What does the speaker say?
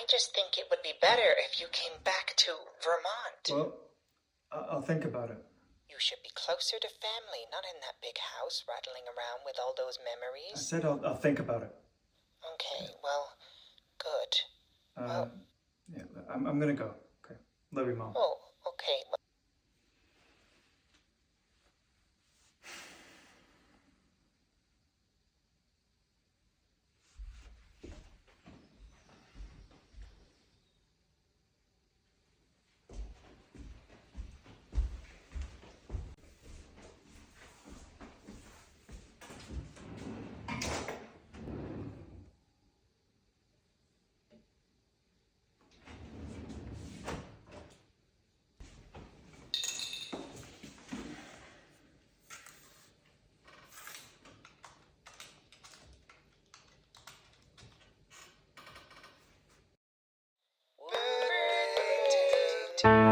I just think it would be better if you came back to Vermont. Well, I'll think about it. You should be closer to family, not in that big house rattling around with all those I memories. said I'll think about it. Okay, well, good. Yeah, I'm gonna go. Okay. Love you, Mom. Oh, okay. Birthday to